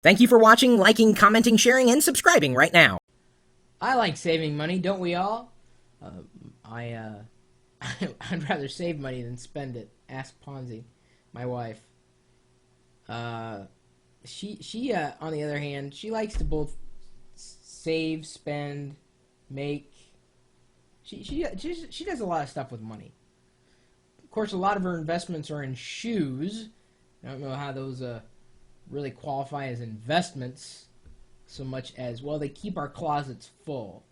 Thank you for watching, liking, commenting, sharing, and subscribing right now. I like saving money, don't we all? Uh, I I'd rather save money than spend it. Ask Ponzi, my wife. Uh, she on the other hand, she likes to both save, spend, make. She does a lot of stuff with money. Of course, a lot of her investments are in shoes. I don't know how those really qualify as investments so much as, well, they keep our closets full.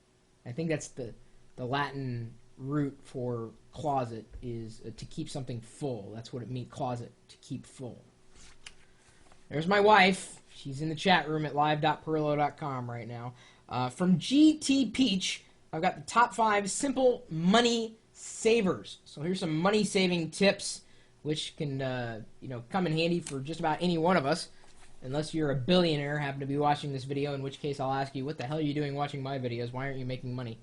I think that's the Latin root for closet is to keep something full. That's what it means, closet, to keep full. There's my wife. She's in the chat room at live.pirillo.com right now. From GT Peach, I've got the top 5 simple money savers. So here's some money saving tips, which can come in handy for just about any one of us. Unless you're a billionaire, happen to be watching this video, in which case I'll ask you, what the hell are you doing watching my videos? Why aren't you making money?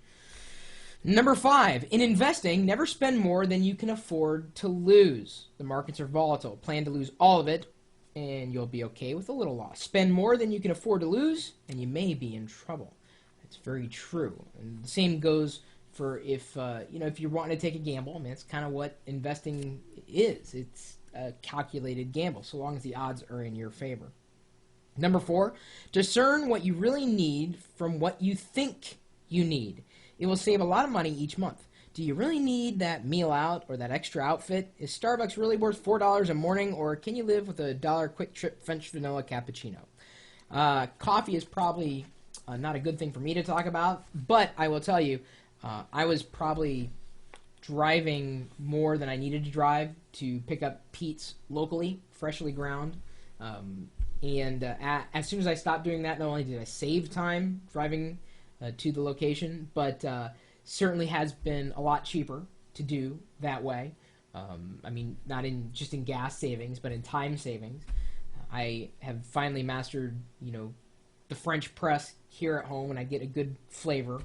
Number 5, in investing, never spend more than you can afford to lose. The markets are volatile. Plan to lose all of it, and you'll be okay with a little loss. Spend more than you can afford to lose, and you may be in trouble. That's very true. And the same goes for if you're wanting to take a gamble. I mean, that's kind of what investing is. It's a calculated gamble, so long as the odds are in your favor. Number 4, discern what you really need from what you think you need. It will save a lot of money each month. Do you really need that meal out or that extra outfit? Is Starbucks really worth $4 a morning, or can you live with a $1 quick trip French vanilla cappuccino? Coffee is probably not a good thing for me to talk about, but I will tell you, I was probably driving more than I needed to drive to pick up Pete's locally, freshly ground. As soon as I stopped doing that, not only did I save time driving to the location, but certainly has been a lot cheaper to do that way. I mean, not just in gas savings, but in time savings. I have finally mastered, the French press here at home, and I get a good flavor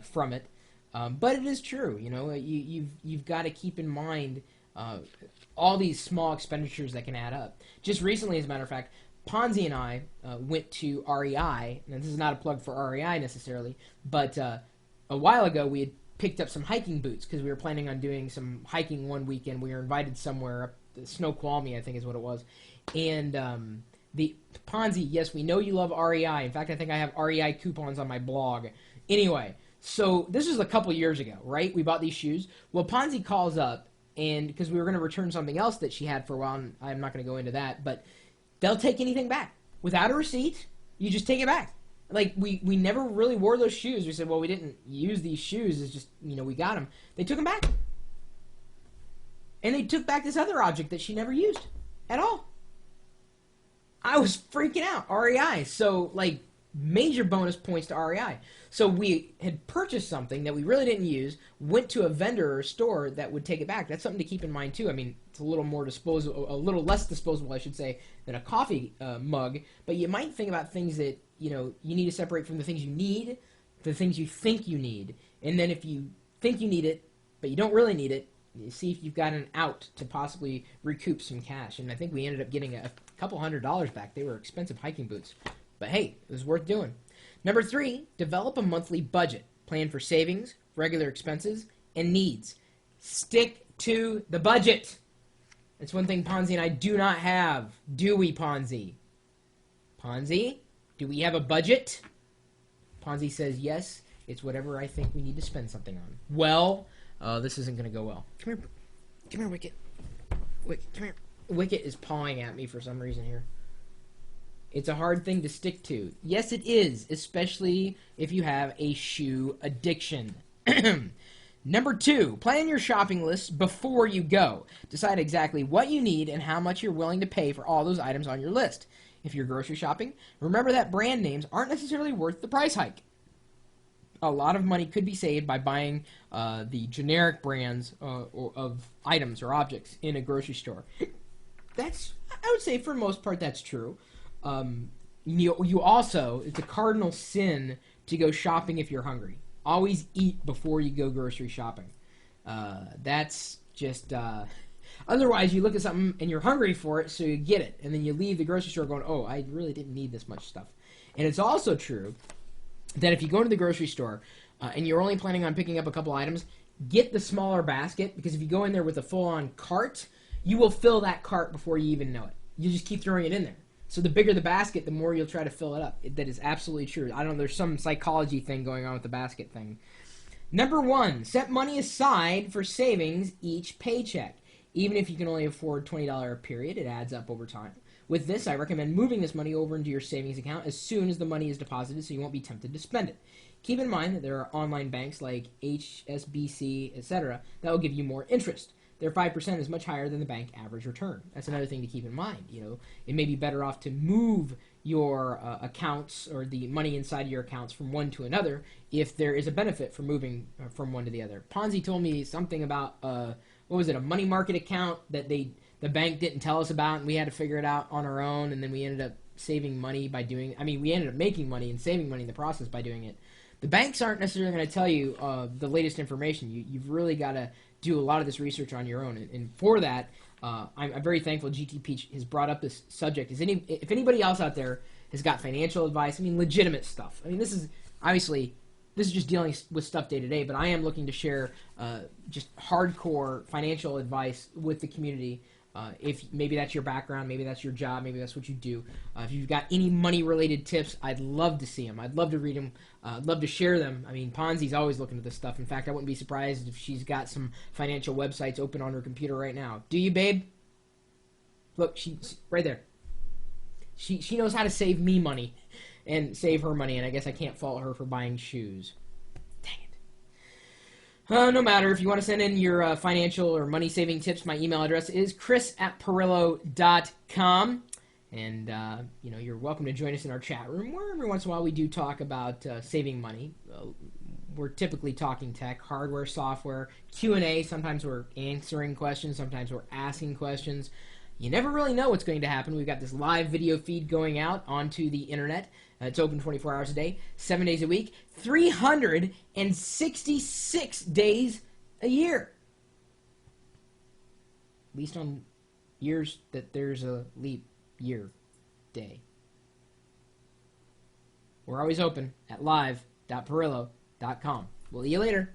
from it. But it is true, you've got to keep in mind all these small expenditures that can add up. Just recently, as a matter of fact, Ponzi and I went to REI, and this is not a plug for REI necessarily, but a while ago we had picked up some hiking boots because we were planning on doing some hiking one weekend. We were invited somewhere up Snoqualmie, I think is what it was. And the Ponzi, yes, we know you love REI. In fact, I think I have REI coupons on my blog. Anyway, so this was a couple years ago, right? We bought these shoes. Well, Ponzi calls up, and because we were going to return something else that she had for a while, and I'm not going to go into that, but they'll take anything back. Without a receipt, you just take it back. Like, we never really wore those shoes. We said, well, we didn't use these shoes. It's just, we got them. They took them back. And they took back this other object that she never used at all. I was freaking out. REI. So, major bonus points to REI. So we had purchased something that we really didn't use, went to a vendor or a store that would take it back. That's something to keep in mind too. I mean, it's a little more disposable, a little less disposable, I should say, than a coffee mug. But you might think about things that you need to separate from the things you need, the things you think you need, and then if you think you need it but you don't really need it, you see if you've got an out to possibly recoup some cash. And I think we ended up getting a couple $100s back. They were expensive hiking boots. But hey, it was worth doing. Number 3, develop a monthly budget. Plan for savings, regular expenses, and needs. Stick to the budget. That's one thing Ponzi and I do not have. Do we, Ponzi? Ponzi, do we have a budget? Ponzi says yes. It's whatever I think we need to spend something on. Well, this isn't going to go well. Come here, Wicket. Wicket, come here. Wicket is pawing at me for some reason here. It's a hard thing to stick to. Yes, it is, especially if you have a shoe addiction. Number 2, plan your shopping list before you go. Decide exactly what you need and how much you're willing to pay for all those items on your list. If you're grocery shopping, remember that brand names aren't necessarily worth the price hike. A lot of money could be saved by buying the generic brands of items or objects in a grocery store. I would say for the most part, that's true. You also, it's a cardinal sin to go shopping if you're hungry. Always eat before you go grocery shopping. That's just Otherwise, you look at something and you're hungry for it, so you get it. And then you leave the grocery store going, oh, I really didn't need this much stuff. And it's also true that if you go to the grocery store and you're only planning on picking up a couple items, get the smaller basket, because if you go in there with a full-on cart, you will fill that cart before you even know it. You just keep throwing it in there. So the bigger the basket, the more you'll try to fill it up. That is absolutely true. I don't know, there's some psychology thing going on with the basket thing. Number 1, set money aside for savings each paycheck. Even if you can only afford $20 a period, it adds up over time. With this, I recommend moving this money over into your savings account as soon as the money is deposited so you won't be tempted to spend it. Keep in mind that there are online banks like HSBC, etc., that will give you more interest. Their 5% is much higher than the bank average return. That's another thing to keep in mind. It may be better off to move your accounts or the money inside your accounts from one to another if there is a benefit from moving from one to the other. Ponzi told me something about a money market account that the bank didn't tell us about, and we had to figure it out on our own, and then we ended up saving money by doing. We ended up making money and saving money in the process by doing it. The banks aren't necessarily going to tell you the latest information. You've really got to do a lot of this research on your own. And for that, I'm very thankful GTP has brought up this subject. If anybody else out there has got financial advice, legitimate stuff. This is just dealing with stuff day to day, but I am looking to share just hardcore financial advice with the community. If maybe that's your background, maybe that's your job, maybe that's what you do. If you've got any money-related tips, I'd love to see them. I'd love to read them. I'd love to share them. Ponzi's always looking at this stuff. In fact, I wouldn't be surprised if she's got some financial websites open on her computer right now. Do you, babe? Look, she's right there. She knows how to save me money and save her money, and I guess I can't fault her for buying shoes. No matter. If you want to send in your financial or money-saving tips, my email address is chris@pirillo.com. And, you're welcome to join us in our chat room, where every once in a while we do talk about saving money. We're typically talking tech, hardware, software, Q&A. Sometimes we're answering questions. Sometimes we're asking questions. You never really know what's going to happen. We've got this live video feed going out onto the internet. It's open 24 hours a day, 7 days a week, 366 days a year. At least on years that there's a leap year day. We're always open at live.pirillo.com. We'll see you later.